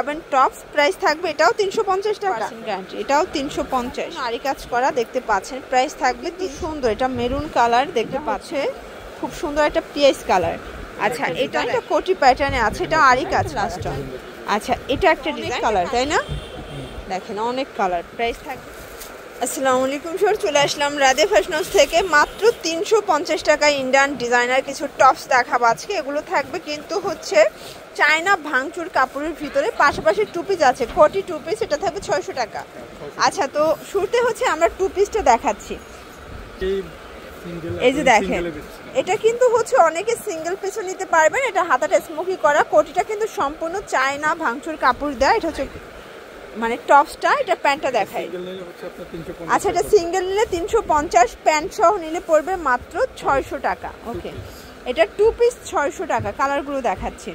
পাবেন tops, price থাকবে এটাও 350 টাকা গ্যারান্টি, এটাও 350। আরি কাজ করা দেখতে পাচ্ছেন, প্রাইস থাকবে কি সুন্দর, এটা মেরুন কালার দেখতে পাচ্ছে, খুব সুন্দর একটা পিএস কালার। আচ্ছা এটা একটা কোটি প্যাটার্নে আছে, এটা আরি কাজ লাস্ট। আচ্ছা এটা একটা ডিজাইন কালার তাই না, দেখেন অনেক কালার। প্রাইস থাকবে, আসসালামু আলাইকুম স্যার, চলে আসলাম রাধে ফ্যাশন হাউস থেকে। মাত্র 350 টাকায় ইন্ডিয়ান ডিজাইনার কিছু টপস দেখাবো আজকে। এগুলো থাকবে কিন্তু হচ্ছে চায়না ভাঙচুর কাপড়ের ভিতরে, পাশাপাশি টু পিস আছে, কোটি টু পিস, এটা থাকবে 600 টাকা। আচ্ছা তো শুরুতে হচ্ছে আমরা টু পিসটা দেখাচ্ছি। এই যে দেখেন এটা কিন্তু হচ্ছে অনেকে সিঙ্গেল পিসও নিতে পারবেন। এটা হাতাটা স্মোকি করা, কোটিটা কিন্তু সম্পূর্ণ চায়না ভাঙচুর কাপড় দেয়। এটা হচ্ছে মানে টপসটা, এটা প্যান্টটা দেখাই। আচ্ছা এটা সিঙ্গেল নিলে 350, প্যান্ট সহ নিলে পড়বে মাত্র 600 টাকা। ওকে এটা টু পিস 600 টাকা। কালারগুলো দেখাচ্ছি,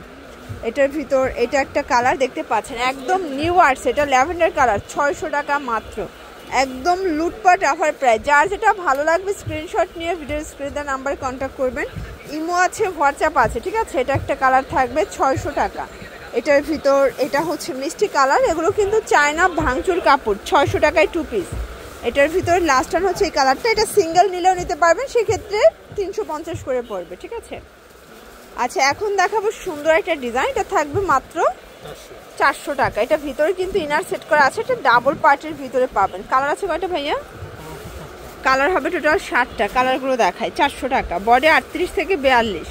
এটার ভিতর এটা একটা কালার দেখতে পাচ্ছেন, একদম নিউ আর্টস, এটা ল্যাভেন্ডার কালার, 600 টাকা মাত্র, একদম লুটপাট অফার প্রাইস। যার যেটা ভালো লাগবে স্ক্রিনশট নিয়ে ভিডিওর স্ক্রিনে দেওয়া নাম্বারে কন্ট্যাক্ট করবেন। ইমো আছে, হোয়াটসঅ্যাপ আছে, ঠিক আছে। এটা একটা কালার থাকবে 600 টাকা। এটার ভিতর এটা হচ্ছে মিষ্টি কালার, এগুলো কিন্তু চায়না ভাঙচুর কাপড়, 600 টাকায় টু পিস। এটার ভিতর লাস্ট টান হচ্ছে এই কালারটা, এটা সিঙ্গেল নিলেও নিতে পারবেন, সেক্ষেত্রে 350 করে পড়বে, ঠিক আছে। আচ্ছা এখন দেখাবো সুন্দর একটা ডিজাইন, এটা থাকবে মাত্র 400 টাকা। এটা ভিতরে কিন্তু ইনার সেট করা আছে, এটা ডাবল পার্টের ভিতরে পাবেন। কালার আছে কয়টা ভাইয়া? কালার হবে টোটাল 60টা। কালারগুলো দেখায়, 400 টাকা। বডি 38 থেকে 42,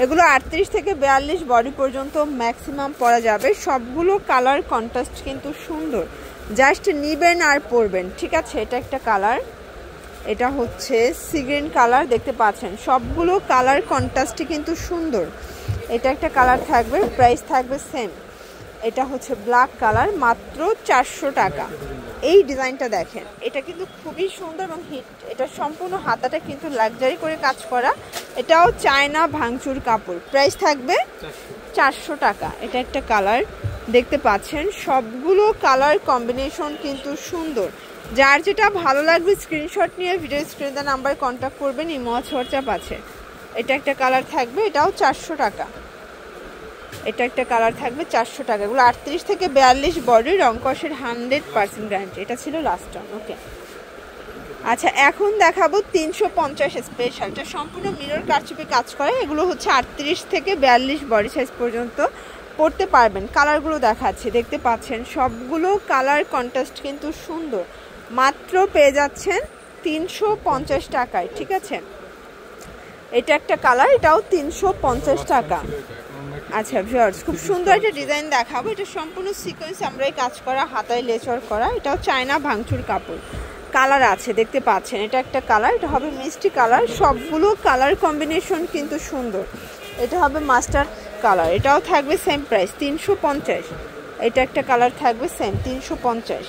এগুলো 38 থেকে 42 বডি পর্যন্ত ম্যাক্সিমাম পরা যাবে। সবগুলো কালার কন্ট্রাস্ট কিন্তু সুন্দর, জাস্ট নিবেন আর পরবেন, ঠিক আছে। এটা একটা কালার, এটা হচ্ছে সি গ্রিন কালার দেখতে পাচ্ছেন, সবগুলো কালার কন্ট্রাস্টই কিন্তু সুন্দর। এটা একটা কালার থাকবে, প্রাইস থাকবে সেম। এটা হচ্ছে ব্ল্যাক কালার, মাত্র 400 টাকা। এই ডিজাইনটা দেখেন, এটা কিন্তু খুবই সুন্দর এবং হিট। এটা সম্পূর্ণ হাতাটা কিন্তু লাক্সারি করে কাজ করা, এটাও চায়না ভাঙচুর কাপড়, প্রাইস থাকবে 400 টাকা। এটা একটা কালার দেখতে পাচ্ছেন, সবগুলো কালার কম্বিনেশন কিন্তু সুন্দর। যার যেটা ভালো লাগবে স্ক্রিনশট নিয়ে ভিডিও স্ক্রিনে দেওয়া নাম্বারে কন্ট্যাক্ট করবেন, ইমো হোয়াটসঅ্যাপ আছে। এটা একটা কালার থাকবে, এটাও 400 টাকা। এটা একটা কালার থাকবে 400 টাকা। এগুলো 38 থেকে 42 বডি, রংকসের 100% গ্যারান্টি। এটা ছিল লাস্ট টাইম। ওকে আচ্ছা এখন দেখাবো 350 স্পেশাল, এটা সম্পূর্ণ মিরর কারচুপি কাজ করে। এগুলো হচ্ছে 38 থেকে 42 বডি সাইজ পর্যন্ত পরতে পারবেন। কালারগুলো দেখাচ্ছি, দেখতে পাচ্ছেন সবগুলো কালার কন্ট্রাস্ট কিন্তু সুন্দর। মাত্র পেয়ে যাচ্ছেন 350 টাকায়, ঠিক আছে। এটা একটা কালার, এটাও 350 টাকা। আচ্ছা ভিউয়ার্স খুব সুন্দর একটা ডিজাইন দেখাবো, এটা সম্পূর্ণ সিকোয়েন্স আমরাই কাজ করা, হাতায় লেচর করা, এটাও চায়না ভাঙচুর কাপড়। কালার আছে দেখতে পাচ্ছেন, এটা একটা কালার, এটা হবে মিষ্টি কালার, সবগুলো কালার কম্বিনেশন কিন্তু সুন্দর। এটা হবে মাস্টার্ড কালার, এটাও থাকবে সেম প্রাইস 350। এটা একটা কালার থাকবে সেম 350।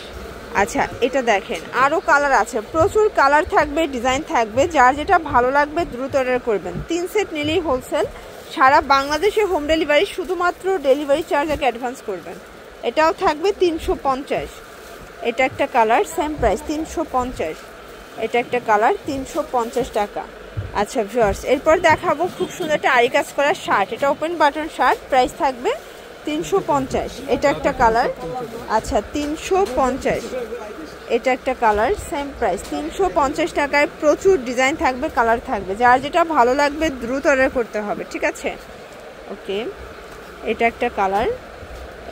আচ্ছা এটা দেখেন আরও কালার আছে, প্রচুর কালার থাকবে, ডিজাইন থাকবে। যার যেটা ভালো লাগবে দ্রুত অর্ডার করবেন। 3 সেট নিলেই হোলসেল, সারা বাংলাদেশে হোম ডেলিভারি, শুধুমাত্র ডেলিভারি চার্জ আগে অ্যাডভান্স করবেন। এটাও থাকবে 350। এটা একটা কালার সেম প্রাইস 350। এটা একটা কালার 350 টাকা। আচ্ছা ভিউয়ার্স এরপর দেখাবো খুব সুন্দর একটা আরি কাজ করা শার্ট, এটা ওপেন বাটন শার্ট, প্রাইস থাকবে 350। এটা একটা কালার, আচ্ছা 350। এটা একটা কালার সেম প্রাইস 350 টাকায়। প্রচুর ডিজাইন থাকবে, কালার থাকবে, যার যেটা ভালো লাগবে দ্রুত অর্ডার করতে হবে, ঠিক আছে। ওকে এটা একটা কালার,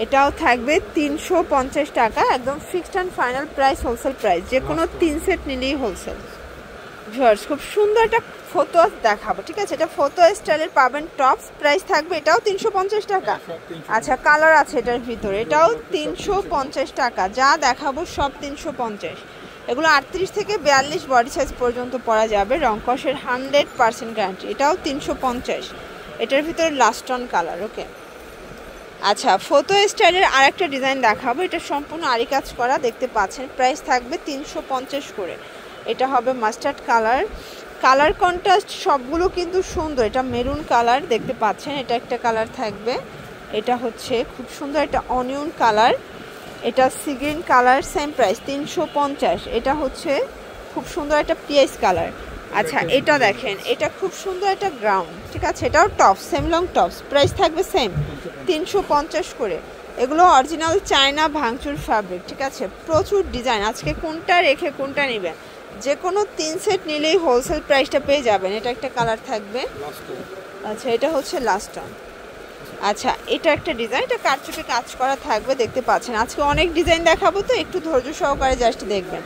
এটাও থাকবে 350 টাকা, একদম fixed and final price, wholesale price, যে কোনো 3 সেট নিলেই হোলসেল। ভিউয়ার্স খুব সুন্দর একটা ফটো দেখাবো, ঠিক আছে। এটা ফটো স্টাইলের পাবেন টপস, প্রাইস থাকবে এটাও 350 টাকা। আচ্ছা কালার আছে এটার ভিতরে, এটাও 350 টাকা। যা দেখাবো সব 350। এগুলো 38 থেকে 42 বডি সাইজ পর্যন্ত পরা যাবে, রংকসের 100% গ্যারান্টি। এটাও 350। এটার ভিতরে লাস্ট অন কালার। ওকে আচ্ছা ফটো স্টাইলের আরেকটা ডিজাইন দেখাবো, এটা সম্পূর্ণ আরি কাজ করা দেখতে পাচ্ছেন, প্রাইস থাকবে 350 করে। এটা হবে মাস্টার্ড কালার, কালার কন্ট্রাস্ট সবগুলো কিন্তু সুন্দর। এটা মেরুন কালার দেখতে পাচ্ছেন, এটা একটা কালার থাকবে, এটা হচ্ছে খুব সুন্দর একটা অনিয়ন কালার, এটা sea green colour, same price 350। এটা হচ্ছে খুব সুন্দর একটা পিএস কালার। আচ্ছা এটা দেখেন, এটা খুব সুন্দর একটা গ্রাউন্ড, ঠিক আছে। এটাও top, same long tops, price থাকবে সেম 350 করে। এগুলো অরিজিনাল চায়না ভাঙচুর ফ্যাব্রিক, ঠিক আছে? প্রচুর ডিজাইন, আজকে কোনটা রেখে কোনটা নেবেন, যে কোনো 3 সেট নিলেই হোলসেল প্রাইসটা পেয়ে যাবেন। এটা একটা কালার থাকবে, আচ্ছা এটা হচ্ছে লাস্ট টাইম। আচ্ছা এটা একটা ডিজাইন, এটা কারচুপি কাজ করা থাকবে, দেখতে পাচ্ছেন। আজকে অনেক ডিজাইন দেখাবো তো একটু ধৈর্য সহকারে জাস্ট দেখবেন।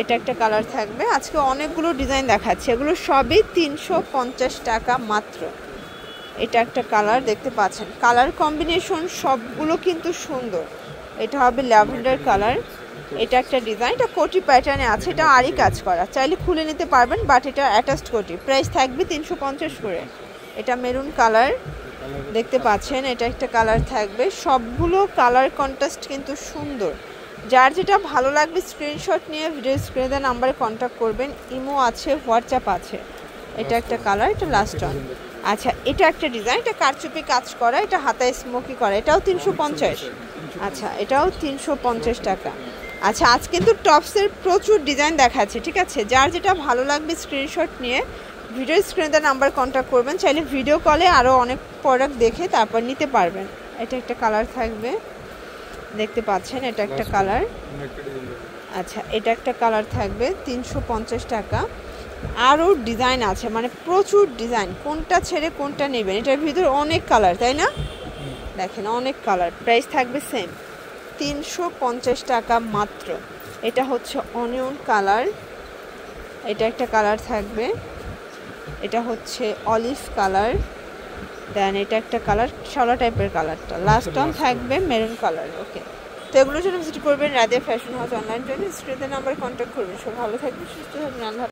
এটা একটা কালার থাকবে, আজকে অনেকগুলো ডিজাইন দেখাচ্ছে, এগুলো সবই 350 টাকা মাত্র। এটা একটা কালার দেখতে পাচ্ছেন, কালার কম্বিনেশন সবগুলো কিন্তু সুন্দর। এটা হবে ল্যাভেন্ডার কালার। এটা একটা ডিজাইন, এটা কোটি প্যাটার্নে আছে, এটা আরই কাজ করা, চাইলে খুলে নিতে পারবেন, বাট এটা অ্যাটাচড কোটি, প্রাইস থাকবে 350 করে। এটা মেরুন কালার দেখতে পাচ্ছেন, এটা একটা কালার থাকবে, সবগুলো কালার কন্ট্রাস্ট কিন্তু সুন্দর। যার যেটা ভালো লাগবে স্ক্রিনশট নিয়ে ভিডিও স্ক্রিনে দেওয়া নাম্বারে কন্ট্যাক্ট করবেন, ইমো আছে, হোয়াটসঅ্যাপ আছে। এটা একটা কালার, এটা লাস্ট ওয়ান। আচ্ছা এটা একটা ডিজাইন, এটা কারচুপি কাজ করা, এটা হাতায় স্মোকি করা, এটাও 350। আচ্ছা এটাও 350 টাকা। আচ্ছা আজ কিন্তু টপসের প্রচুর ডিজাইন দেখাচ্ছে, ঠিক আছে? যার যেটা ভালো লাগবে স্ক্রিনশট নিয়ে ভিডিও স্ক্রিনে দেওয়া নাম্বার কন্ট্যাক্ট করবেন, চাইলে ভিডিও কলে আরও অনেক প্রোডাক্ট দেখে তারপর নিতে পারবেন। এটা একটা কালার থাকবে, দেখতে পাচ্ছেন, এটা একটা কালার। আচ্ছা এটা একটা কালার থাকবে 350 টাকা। আরও ডিজাইন আছে, মানে প্রচুর ডিজাইন, কোনটা ছেড়ে কোনটা নেবেন। এটার ভিতরে অনেক কালার, তাই না? দেখেন অনেক কালার, প্রাইস থাকবে সেম 350 টাকা মাত্র। এটা হচ্ছে অনিয়ন কালার, এটা একটা কালার থাকবে, এটা হচ্ছে অলিভ কালার, দেন এটা একটা কালার সাদা টাইপের কালারটা, লাস্ট অন থাকবে মেরুন কালার। ওকে, তো এগুলোর জন্য ভিজিট করবেন রাদিয়া ফ্যাশন হাউস অনলাইন জন্য, স্ক্রিনে নাম্বার কন্ট্যাক্ট করবেন। সব ভালো থাকবেন, সুস্থ থাকবেন, আল্লাহ।